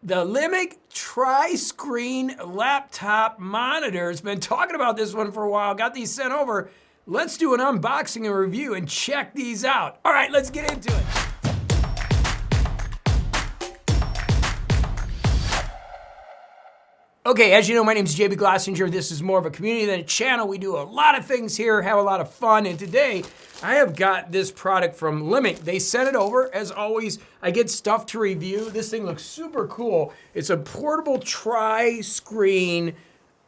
The Limink Tri-Screen Laptop Monitor. It's been talking about this one for a while. Got these sent over. Let's do an unboxing and review and check these out. All right, let's get into it. Okay, as you know, my name is JB Glossinger. This is more of a community than a channel. We do a lot of things here, have a lot of fun, and today I have got this product from Limink. They sent it over. As always, I get stuff to review. This thing looks super cool. It's a portable tri-screen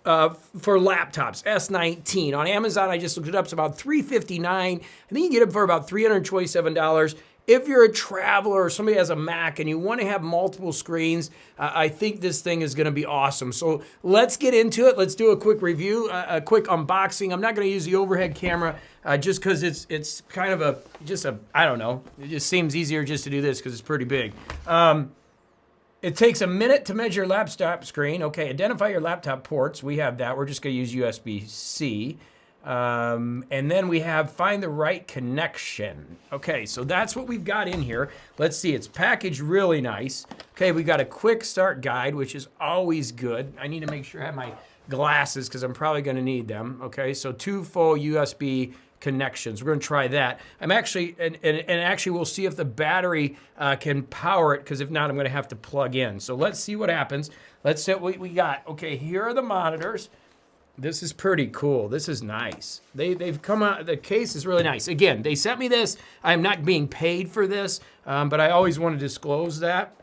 for laptops, S19. On Amazon, I just looked it up. It's about $359. I think you can get it for about $327. If you're a traveler or somebody has a Mac and you want to have multiple screens, I think this thing is going to be awesome. So let's get into it. Let's do a quick review, a quick unboxing. I'm not going to use the overhead camera just because it's kind of I don't know. It just seems easier just to do this because it's pretty big. It takes a minute to measure your laptop screen. Okay, identify your laptop ports. We have that. We're just going to use USB-C. And then we have find the right connection. Okay, so that's what we've got in here. Let's see, it's packaged really nice. Okay, we got a quick start guide, which is always good. I need to make sure I have my glasses because I'm probably going to need them. Okay, so 2 full USB connections. We're going to try that. I'm actually, and actually we'll see if the battery can power it, because if not, I'm going to have to plug in. So let's see what happens. Let's see what we got. Okay, here are the monitors. This is pretty cool. This is nice. They've come out, the case is really nice. Again, they sent me this. I'm not being paid for this, but I always want to disclose that.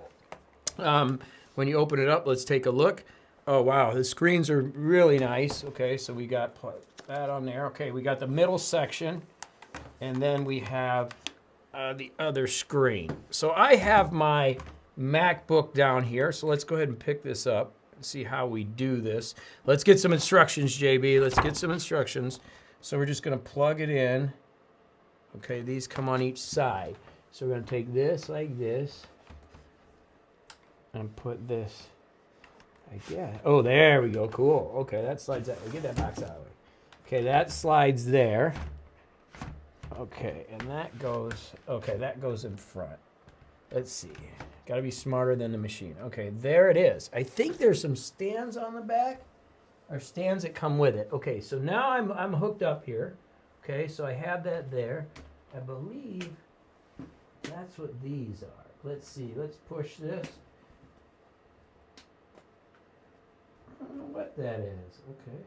When you open it up, let's take a look. Oh, wow, the screens are really nice. Okay, so we got that on there. Okay, we got the middle section, and then we have the other screen. So I have my MacBook down here, so let's go ahead and pick this up. See how we do this. Let's get some instructions, JB. Let's get some instructions. So we're just going to plug it in. Okay, these come on each side. So we're going to take this like this and put this like that. Oh, there we go. Cool. Okay, that slides that way. Get that box out of the way. Okay, that slides there. Okay, and that goes, okay, that goes in front. Let's see. Got to be smarter than the machine. Okay, there it is. I think there's some stands on the back, or stands that come with it. Okay, so now I'm hooked up here. Okay, so I have that there. I believe that's what these are. Let's see. Let's push this. I don't know what that is. Okay.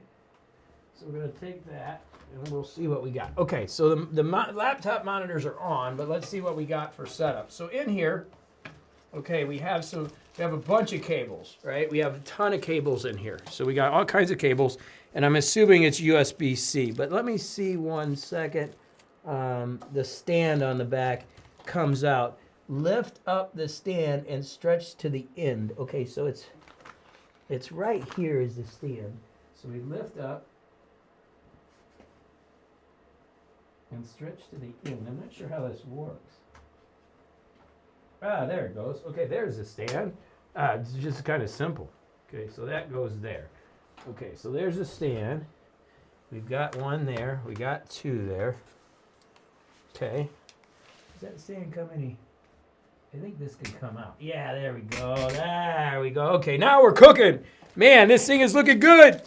So we're going to take that, and we'll see what we got. Okay, so the laptop monitors are on, but let's see what we got for setup. So in here, okay, we have a bunch of cables, right? We have a ton of cables in here. So we got all kinds of cables, and I'm assuming it's USB-C. But let me see 1 second. The stand on the back comes out. Lift up the stand and stretch to the end. Okay, so it's right here is the stand. So we lift up and stretch to the end. I'm not sure how this works. Ah, there it goes. Okay, there's the stand. It's just kind of simple. Okay, so that goes there. Okay, so there's the stand. We've got one there. We got two there. Okay. Does that stand come any? I think this can come out. Yeah, there we go. There we go. Okay, now we're cooking. Man, this thing is looking good.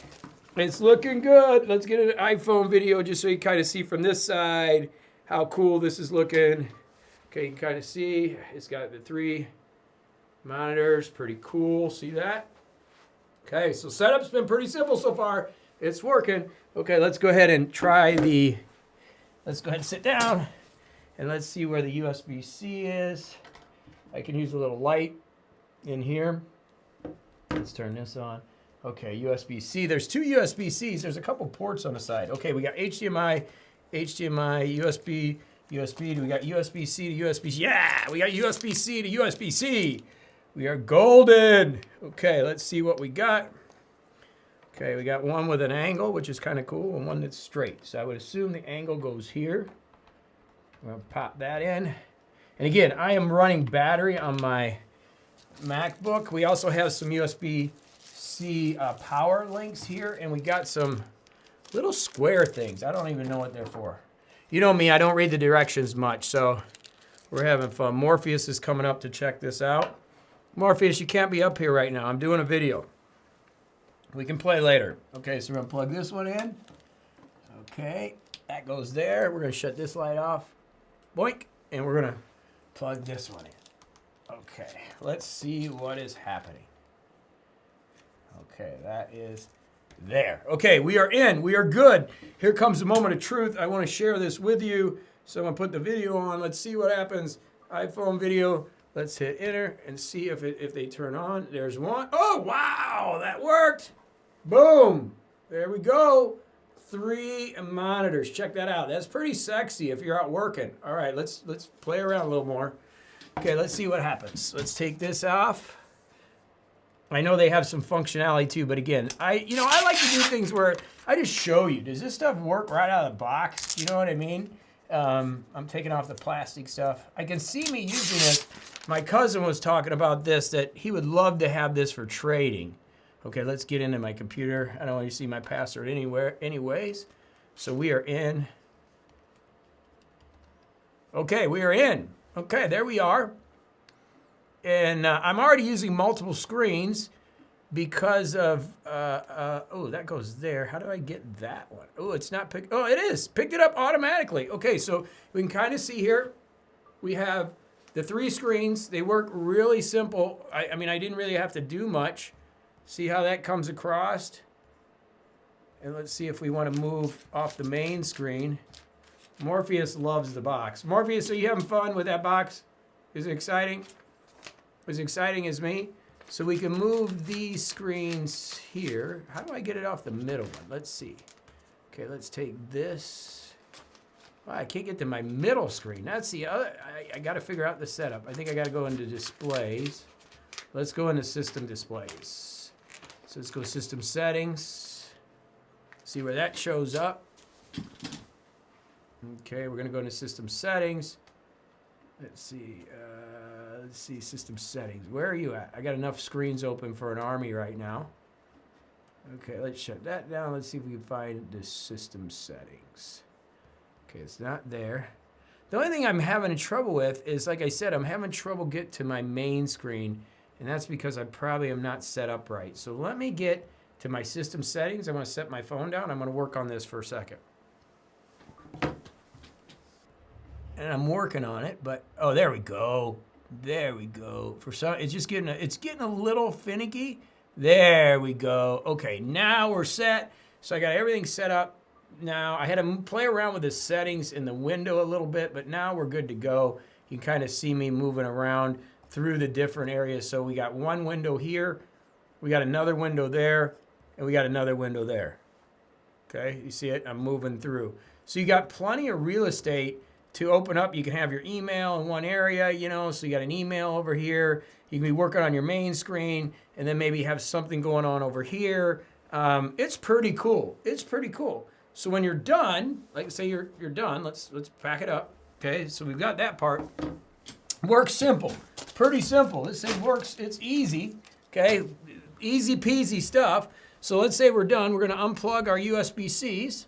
It's looking good. Let's get an iPhone video just so you kind of see from this side how cool this is looking. Okay, you can kind of see it's got the 3 monitors. Pretty cool. See that? Okay, so setup's been pretty simple so far. It's working. Okay, let's go ahead and let's go ahead and sit down and let's see where the USB-C is. I can use a little light in here. Let's turn this on. Okay, USB-C. There's 2 USB-Cs. There's a couple ports on the side. Okay, we got HDMI, USB. We got USB-C to USB-C. Yeah, we got USB-C to USB-C. We are golden. Okay, let's see what we got. Okay, we got one with an angle, which is kind of cool, and one that's straight. So I would assume the angle goes here. I'm going to pop that in. And again, I am running battery on my MacBook. We also have some USB-C power links here, and we got some little square things. I don't even know what they're for. You know me, I don't read the directions much, so we're having fun. Morpheus is coming up to check this out. Morpheus, you can't be up here right now. I'm doing a video. We can play later. Okay, so we're gonna plug this one in. Okay, that goes there. We're gonna shut this light off. Boink, and we're gonna plug this one in. Okay, let's see what is happening. Okay, that is there. Okay, we are in. We are good. Here comes the moment of truth. I want to share this with you. So I'm gonna put the video on. Let's see what happens. iPhone video. Let's hit enter and see if they turn on. There's one. Oh, wow, that worked. Boom. There we go. 3 monitors. Check that out. That's pretty sexy if you're out working. All right, let's play around a little more. Okay, let's see what happens. Let's take this off. I know they have some functionality too, but again, I like to do things where I just show you. Does this stuff work right out of the box? You know what I mean? I'm taking off the plastic stuff. I can see me using it. My cousin was talking about this, that he would love to have this for trading. Okay, let's get into my computer. I don't want you to see my password anywhere anyways. So we are in. Okay, we are in. Okay, there we are. And I'm already using multiple screens because of, oh, that goes there. How do I get that one? Oh, it's not picked. Oh, it is. Picked it up automatically. Okay, so we can kind of see here. We have the 3 screens. They work really simple. I mean, I didn't really have to do much. See how that comes across? And let's see if we want to move off the main screen. Morpheus loves the box. Morpheus, are you having fun with that box? Is it exciting? As exciting as me? So we can move these screens here. How do I get it off the middle one? Let's see. Okay, let's take this. Well, I can't get to my middle screen. That's the other. I got to figure out the setup. I think I got to go into displays. Let's go into system displays. So let's go system settings. See where that shows up. Okay, we're going to go into system settings. Let's see. Let's see system settings. Where are you at? I got enough screens open for an army right now. Okay, let's shut that down. Let's see if we can find the system settings. Okay, it's not there. The only thing I'm having trouble with is, like I said, I'm having trouble getting to my main screen, and that's because I probably am not set up right. So let me get to my system settings. I'm going to set my phone down. I'm going to work on this for a second. And I'm working on it, but oh, there we go. There we go. For some, it's just getting a little finicky. There we go. Okay, now we're set. So I got everything set up. Now I had to play around with the settings in the window a little bit, but now we're good to go. You can kind of see me moving around through the different areas. So we got one window here, we got another window there, and we got another window there. Okay, you see it? I'm moving through. So you got plenty of real estate to open up. You can have your email in one area, you know, so you got an email over here. You can be working on your main screen and then maybe have something going on over here. It's pretty cool. It's pretty cool. So when you're done, like say you're done, let's pack it up. Okay, so we've got that part. Works simple, pretty simple. This thing works, it's easy, okay? Easy peasy stuff. So let's say we're done. We're gonna unplug our USB-Cs.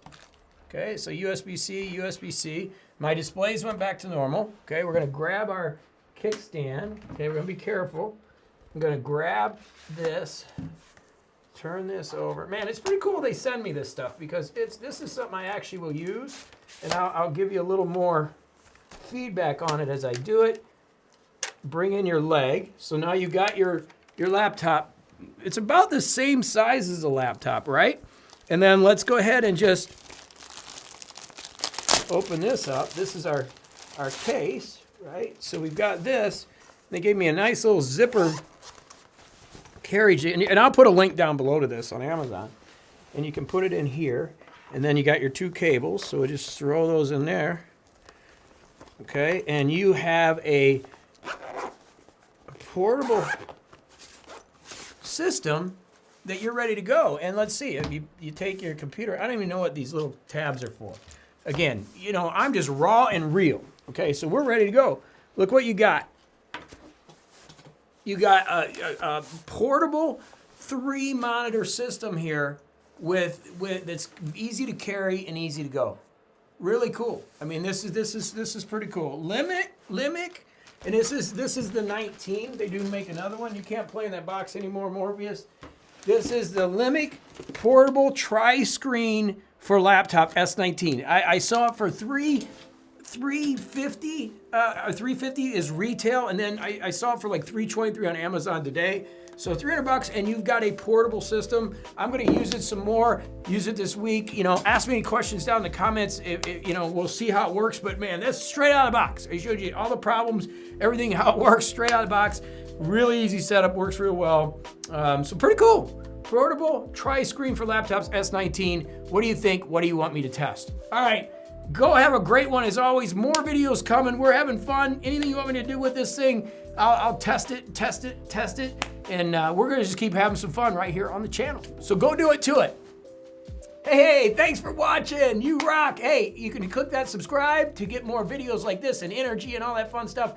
Okay, so USB-C, USB-C. My displays went back to normal. Okay, we're gonna grab our kickstand. Okay, we're gonna be careful. I'm gonna grab this, turn this over. Man, it's pretty cool they send me this stuff because this is something I actually will use, and I'll give you a little more feedback on it as I do it. Bring in your leg. So now you got your laptop. It's about the same size as a laptop, right? And then let's go ahead and just open this up. This is our case, right? So we've got this. They gave me a nice little zipper carriage, and I'll put a link down below to this on Amazon. And you can put it in here, and then you got your 2 cables, so we'll just throw those in there. Okay, and you have a portable system that you're ready to go. And let's see, if you take your computer, I don't even know what these little tabs are for. Again, you know, I'm just raw and real. Okay, so we're ready to go. Look what you got. You got a portable 3-monitor system here with that's easy to carry and easy to go. Really cool. I mean, this is pretty cool. Limink And this is the 19. They do make another one. You can't play in that box anymore, Morbius. This is the Limink Portable Tri-Screen for Laptop S19. I saw it for $350. $350 is retail, and then I saw it for like $323 on Amazon today. So $300, and you've got a portable system. I'm gonna use it some more, use it this week. You know, ask me any questions down in the comments. You know, we'll see how it works, but man, that's straight out of the box. I showed you all the problems, everything, how it works, straight out of the box. Really easy setup, works real well. So pretty cool. Portable tri-screen for laptops S19. What do you think? What do you want me to test? All right, go have a great one. As always, more videos coming. We're having fun. Anything you want me to do with this thing, I'll test it. And we're gonna just keep having some fun right here on the channel. So go do it to it. Hey, thanks for watching. You rock. Hey, you can click that subscribe to get more videos like this and energy and all that fun stuff.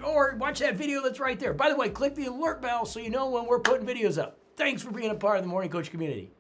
Or watch that video that's right there. By the way, click the alert bell so you know when we're putting videos up. Thanks for being a part of the Morning Coach community.